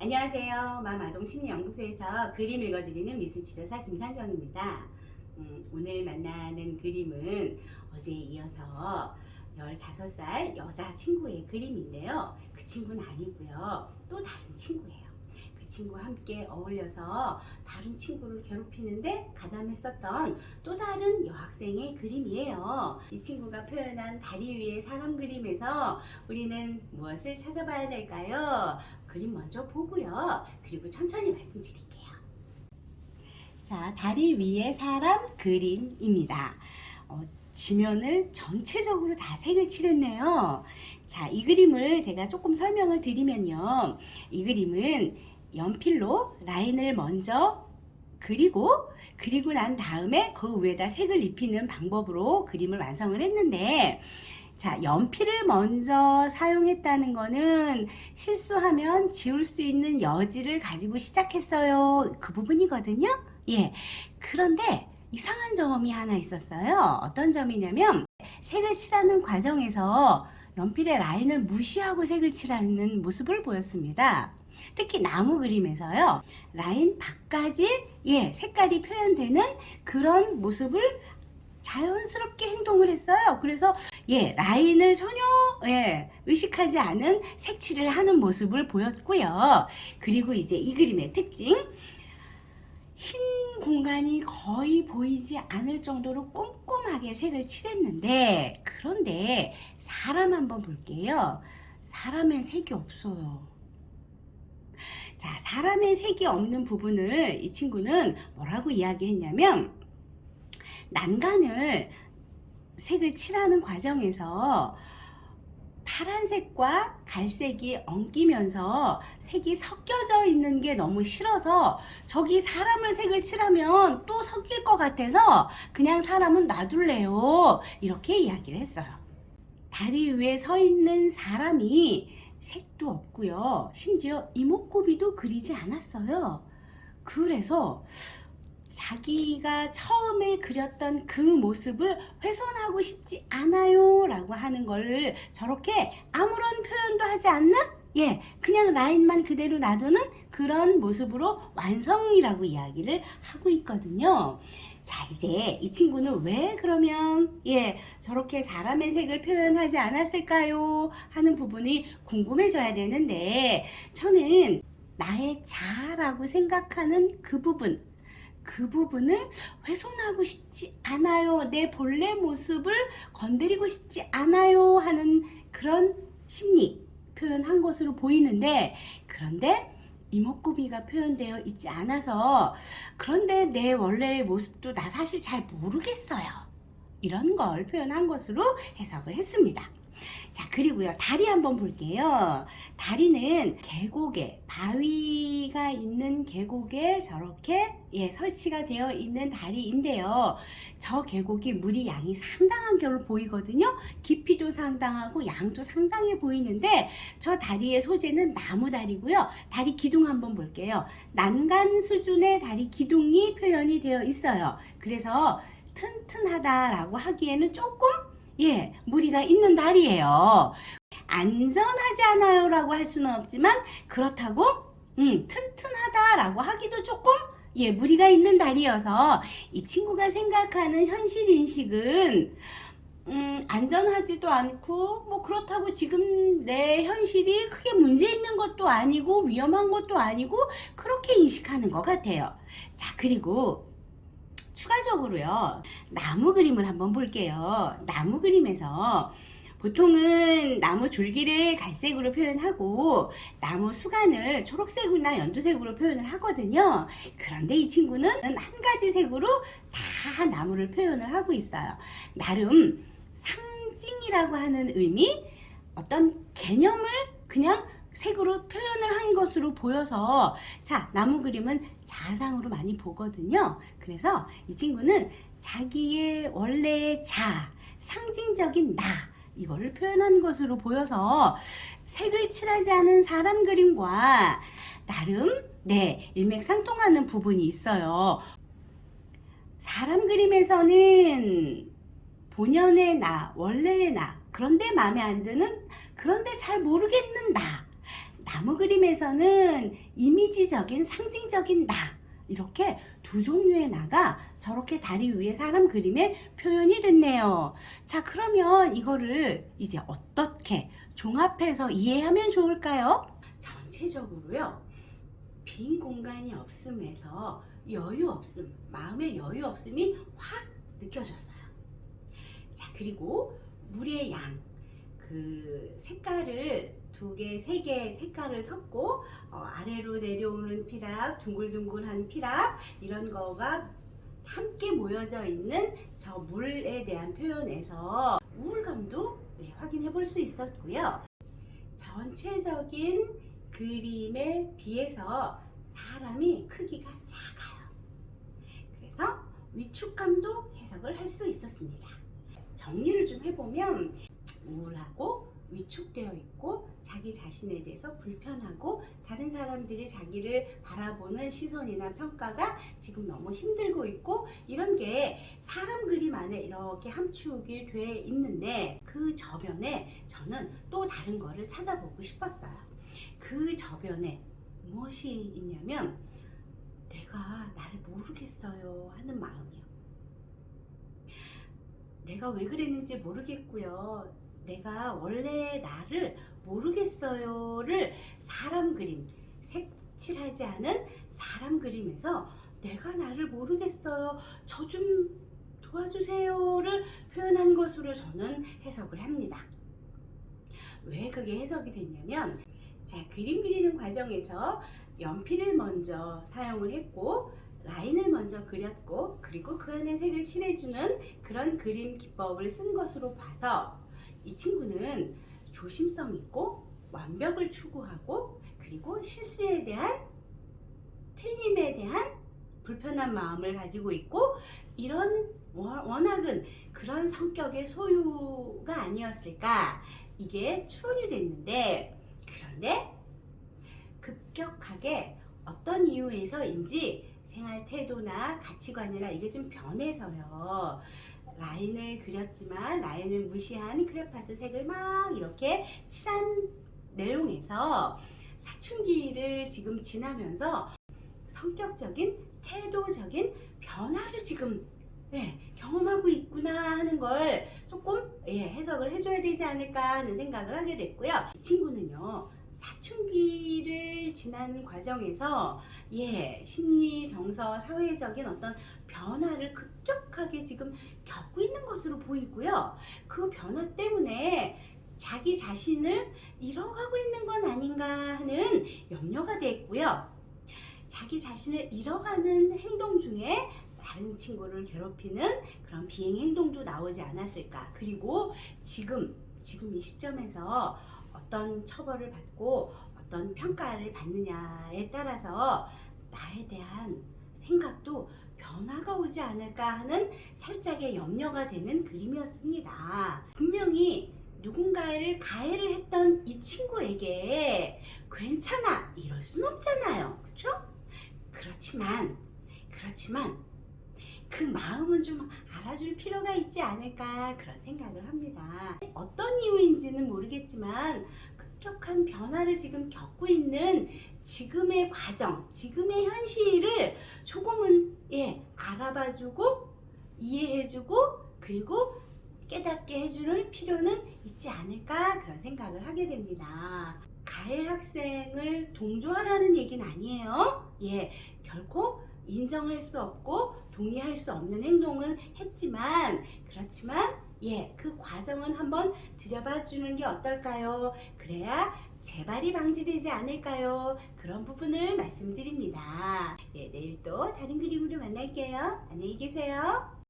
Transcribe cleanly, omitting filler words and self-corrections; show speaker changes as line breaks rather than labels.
안녕하세요. 맘아동 심리연구소에서 그림 읽어드리는 미술치료사 김상경입니다. 오늘 만나는 그림은 어제에 이어서 15살 여자 친구의 그림인데요. 그 친구는 아니고요. 또 다른 친구예요. 그 친구와 함께 어울려서 다른 친구를 괴롭히는데 가담했었던 또 다른 여학생의 그림이에요. 이 친구가 표현한 다리 위의 사람 그림에서 우리는 무엇을 찾아봐야 될까요? 그림 먼저 보고요. 그리고 천천히 말씀드릴게요. 자, 다리 위의 사람 그림입니다. 지면을 전체적으로 다 색을 칠했네요. 자, 이 그림을 제가 조금 설명을 드리면요. 이 그림은 연필로 라인을 먼저 그리고 난 다음에 그 위에다 색을 입히는 방법으로 그림을 완성을 했는데, 자, 연필을 먼저 사용했다는 거는 실수하면 지울 수 있는 여지를 가지고 시작했어요. 그 부분이거든요. 예. 그런데 이상한 점이 하나 있었어요. 어떤 점이냐면 색을 칠하는 과정에서 연필의 라인을 무시하고 색을 칠하는 모습을 보였습니다. 특히 나무 그림에서요. 라인 밖까지 색깔이 표현되는 그런 모습을 자연스럽게 행동을 했어요. 그래서 라인을 전혀 의식하지 않은 색칠을 하는 모습을 보였고요. 그리고 이제 이 그림의 특징, 흰 공간이 거의 보이지 않을 정도로 꼼꼼하게 색을 칠했는데, 그런데 사람 한번 볼게요. 사람의 색이 없어요. 자, 사람의 색이 없는 부분을 이 친구는 뭐라고 이야기했냐면, 난간을 색을 칠하는 과정에서 파란색과 갈색이 엉키면서 색이 섞여져 있는 게 너무 싫어서 저기 사람을 색을 칠하면 또 섞일 것 같아서 그냥 사람은 놔둘래요. 이렇게 이야기를 했어요. 다리 위에 서 있는 사람이 색도 없고요. 심지어 이목구비도 그리지 않았어요. 그래서 자기가 처음에 그렸던 그 모습을 훼손하고 싶지 않아요 라고 하는 거를 저렇게 아무런 표현도 하지 않는 그냥 라인만 그대로 놔두는 그런 모습으로 완성이라고 이야기를 하고 있거든요. 자, 이제 이 친구는 왜 그러면 저렇게 사람의 색을 표현하지 않았을까요 하는 부분이 궁금해져야 되는데, 저는 나의 자라고 생각하는 그 부분을 훼손하고 싶지 않아요. 내 본래 모습을 건드리고 싶지 않아요 하는 그런 심리 표현한 것으로 보이는데, 그런데 이목구비가 표현되어 있지 않아서, 그런데 내 원래의 모습도 나 사실 잘 모르겠어요. 이런 걸 표현한 것으로 해석을 했습니다. 자, 그리고요, 다리 한번 볼게요. 다리는 계곡에, 바위가 있는 계곡에 저렇게 설치가 되어 있는 다리인데요. 저 계곡이 물이 양이 상당한 걸로 보이거든요. 깊이도 상당하고 양도 상당해 보이는데, 저 다리의 소재는 나무 다리고요. 다리 기둥 한번 볼게요. 난간 수준의 다리 기둥이 표현이 되어 있어요. 그래서 튼튼하다라고 하기에는 조금 무리가 있는 다리예요. 안전하지 않아요 라고 할 수는 없지만, 그렇다고 튼튼하다 라고 하기도 조금 무리가 있는 다리여서, 이 친구가 생각하는 현실 인식은 안전하지도 않고 뭐 그렇다고 지금 내 현실이 크게 문제 있는 것도 아니고 위험한 것도 아니고, 그렇게 인식하는 것 같아요. 자, 그리고 추가적으로요, 나무 그림을 한번 볼게요. 나무 그림에서 보통은 나무 줄기를 갈색으로 표현하고 나무 수간을 초록색이나 연두색으로 표현을 하거든요. 그런데 이 친구는 한 가지 색으로 다 나무를 표현을 하고 있어요. 나름 상징이라고 하는 의미, 어떤 개념을 그냥 색으로 표현을 한 것으로 보여서, 자, 나무 그림은 자상으로 많이 보거든요. 그래서 이 친구는 자기의 원래의 자, 상징적인 나, 이거를 표현한 것으로 보여서 색을 칠하지 않은 사람 그림과 나름 일맥상통하는 부분이 있어요. 사람 그림에서는 본연의 나, 원래의 나, 그런데 마음에 안 드는, 그런데 잘 모르겠는 나, 나무 그림에서는 이미지적인 상징적인 나 이렇게 두 종류의 나가 저렇게 다리 위에 사람 그림에 표현이 됐네요. 자, 그러면 이거를 이제 어떻게 종합해서 이해하면 좋을까요? 전체적으로요. 빈 공간이 없음에서 여유 없음, 마음의 여유 없음이 확 느껴졌어요. 자, 그리고 물의 양, 그 색깔을 두 개, 세 개 색깔을 섞고 아래로 내려오는 피랍, 둥글둥글한 피랍 이런 거가 함께 모여져 있는 저 물에 대한 표현에서 우울감도 확인해 볼 수 있었고요. 전체적인 그림에 비해서 사람이 크기가 작아요. 그래서 위축감도 해석을 할 수 있었습니다. 정리를 좀 해보면 우울하고 위축되어 있고 자기 자신에 대해서 불편하고 다른 사람들이 자기를 바라보는 시선이나 평가가 지금 너무 힘들고 있고 이런 게 사람 그림 안에 이렇게 함축이 돼 있는데 그 저변에 저는 또 다른 거를 찾아보고 싶었어요. 그 저변에 무엇이 있냐면 내가 나를 모르겠어요 하는 마음이요. 내가 왜 그랬는지 모르겠고요. 내가 원래 나를 모르겠어요를 사람 그림, 색칠하지 않은 사람 그림에서 내가 나를 모르겠어요. 저 좀 도와주세요를 표현한 것으로 저는 해석을 합니다. 왜 그게 해석이 됐냐면 자, 그림 그리는 과정에서 연필을 먼저 사용을 했고 라인을 먼저 그렸고 그리고 그 안에 색을 칠해주는 그런 그림 기법을 쓴 것으로 봐서 이 친구는 조심성 있고 완벽을 추구하고 그리고 실수에 대한 틀림에 대한 불편한 마음을 가지고 있고 이런 워낙은 그런 성격의 소유가 아니었을까 이게 추론이 됐는데 그런데 급격하게 어떤 이유에서인지 생활 태도나 가치관이나 이게 좀 변해서요. 라인을 그렸지만 라인을 무시한 크레파스 색을 막 이렇게 칠한 내용에서 사춘기를 지금 지나면서 성격적인 태도적인 변화를 지금 경험하고 있구나 하는 걸 조금 해석을 해줘야 되지 않을까 하는 생각을 하게 됐고요. 이 친구는요. 사춘기를 지나는 과정에서 심리, 정서, 사회적인 어떤 변화를 급격하게 지금 겪고 있는 것으로 보이고요. 그 변화 때문에 자기 자신을 잃어가고 있는 건 아닌가 하는 염려가 됐고요. 자기 자신을 잃어가는 행동 중에 다른 친구를 괴롭히는 그런 비행 행동도 나오지 않았을까. 그리고 지금 이 시점에서 어떤 처벌을 받고 어떤 평가를 받느냐에 따라서 나에 대한 생각도 변화가 오지 않을까 하는 살짝의 염려가 되는 그림이었습니다. 분명히 누군가를 가해를 했던 이 친구에게 괜찮아 이럴 순 없잖아요. 그렇죠? 그렇지만 그 마음은 좀 알아줄 필요가 있지 않을까 그런 생각을 합니다. 어떤 이유인지는 모르겠지만 급격한 변화를 지금 겪고 있는 지금의 과정, 지금의 현실을 조금은 알아봐주고 이해해주고 그리고 깨닫게 해주는 필요는 있지 않을까 그런 생각을 하게 됩니다. 가해 학생을 동조하라는 얘기는 아니에요. 결코 인정할 수 없고 동의할 수 없는 행동은 했지만 그렇지만 그 과정은 한번 들여봐 주는 게 어떨까요? 그래야 재발이 방지되지 않을까요? 그런 부분을 말씀드립니다. 내일 또 다른 그림으로 만날게요. 안녕히 계세요.